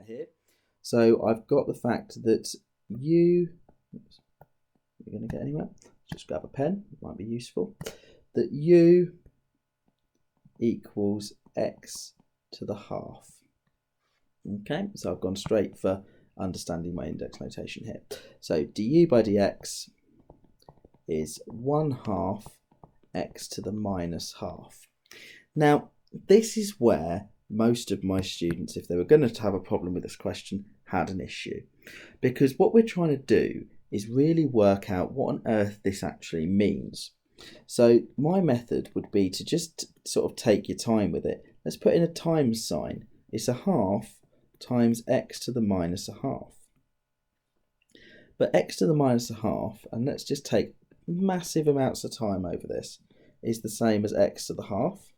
at here. So I've got the fact that u, oops, we're going to get anywhere, just grab a pen, it might be useful, that u equals x to the half. Okay, so I've gone straight for understanding my index notation here. So du by dx is 1/2 x to the minus half. Now, this is where most of my students, if they were going to have a problem with this question, had an issue. Because what we're trying to do is really work out what on earth this actually means. So my method would be to just sort of take your time with it. Let's put in a times sign. It's 1/2 times x to the minus 1/2. But x to the minus 1/2, and let's just take massive amounts of time over this, is the same as x to the half.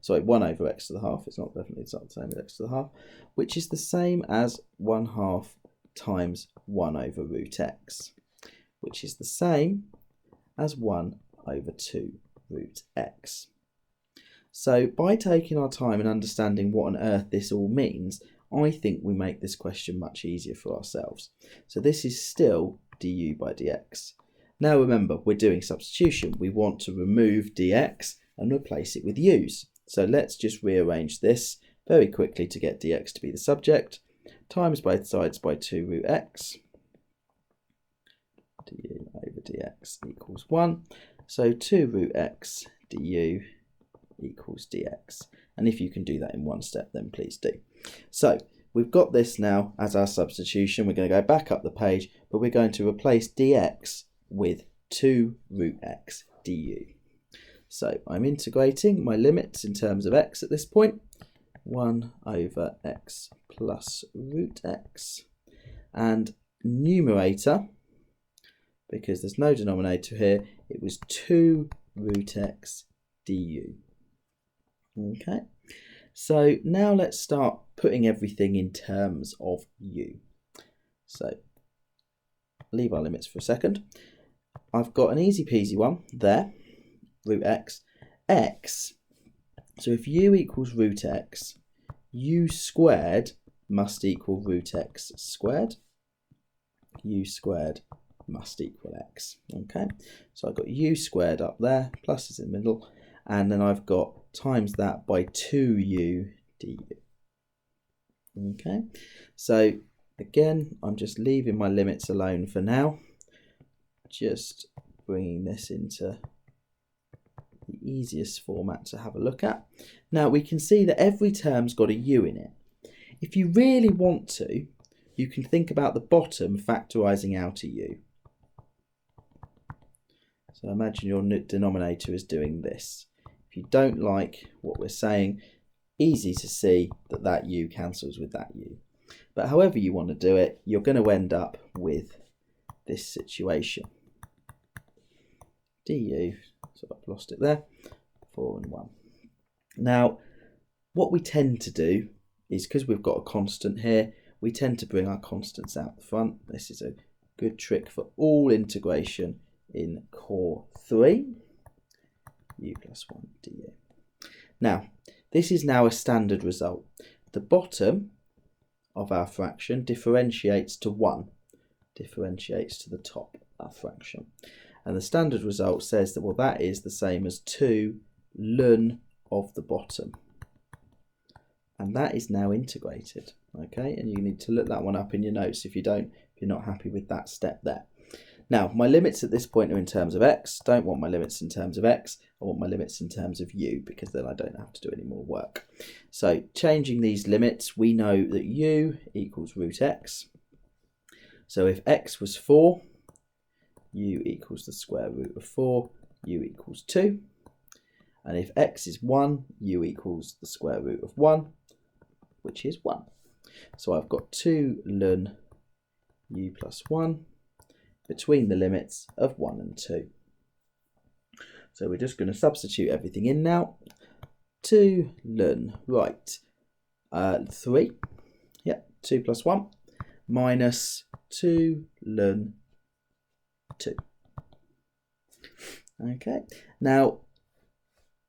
Sorry, 1 over x to the half. It's not the same as x to the half, which is the same as 1/2 times 1 over root x, which is the same as 1 over 2 root x. So by taking our time and understanding what on earth this all means, I think we make this question much easier for ourselves. So this is still du by dx. Now remember, we're doing substitution. We want to remove dx and replace it with u's. So let's just rearrange this very quickly to get dx to be the subject. Times both sides by 2 root x. Du over dx equals 1. So 2 root x du equals dx. And if you can do that in one step, then please do. So we've got this now as our substitution. We're going to go back up the page, but we're going to replace dx with 2 root x du. So I'm integrating my limits in terms of x at this point. 1 over x plus root x. And numerator, because there's no denominator here, it was 2 root x du. Okay, so now let's start putting everything in terms of u. So leave our limits for a second. I've got an easy peasy one there, root x. X, so if u equals root x, u squared must equal root x squared. U squared must equal x. Okay, so I've got u squared up there, plus is in the middle, and then I've got times that by 2u du. Okay, so again, I'm just leaving my limits alone for now, just bringing this into the easiest format to have a look at. Now we can see that every term's got a u in it. If you really want to, you can think about the bottom factorising out a u. So imagine your denominator is doing this. If you don't like what we're saying, easy to see that that u cancels with that u. But however you want to do it, you're going to end up with this situation. Du, so I've lost it there, 4 and 1. Now, what we tend to do is, because we've got a constant here, we tend to bring our constants out the front. This is a good trick for all integration in core 3, u plus 1 du. Now, this is now a standard result. The bottom of our fraction differentiates to 1, differentiates to the top of our fraction. And the standard result says that, well, that is the same as 2 ln of the bottom. And that is now integrated, okay? And you need to look that one up in your notes if you're not happy with that step there. Now, my limits at this point are in terms of x. Don't want my limits in terms of x. I want my limits in terms of u, because then I don't have to do any more work. So changing these limits, we know that u equals root x. So if x was 4, u equals the square root of 4, u equals 2. And if x is 1, u equals the square root of 1, which is 1. So I've got 2 ln u plus 1 between the limits of 1 and 2. So we're just going to substitute everything in now. 2 ln, right, 3, yeah, 2 plus 1, minus 2 ln 2. Okay, now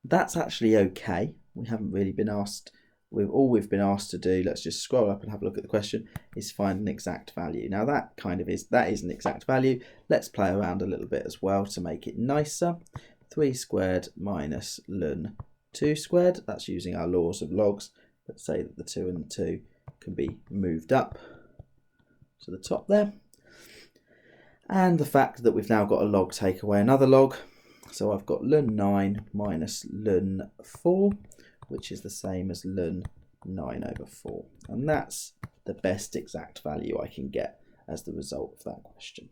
that's actually okay. We haven't really been asked all we've been asked to do, let's just scroll up and have a look at the question, is find an exact value. Now that is an exact value. Let's play around a little bit as well to make it nicer. 3 squared minus ln 2 squared. That's using our laws of logs. Let's say that the 2 and the 2 can be moved up to the top there. And the fact that we've now got a log take away another log. So I've got ln 9 minus ln 4, which is the same as ln 9 over 4. And that's the best exact value I can get as the result of that question.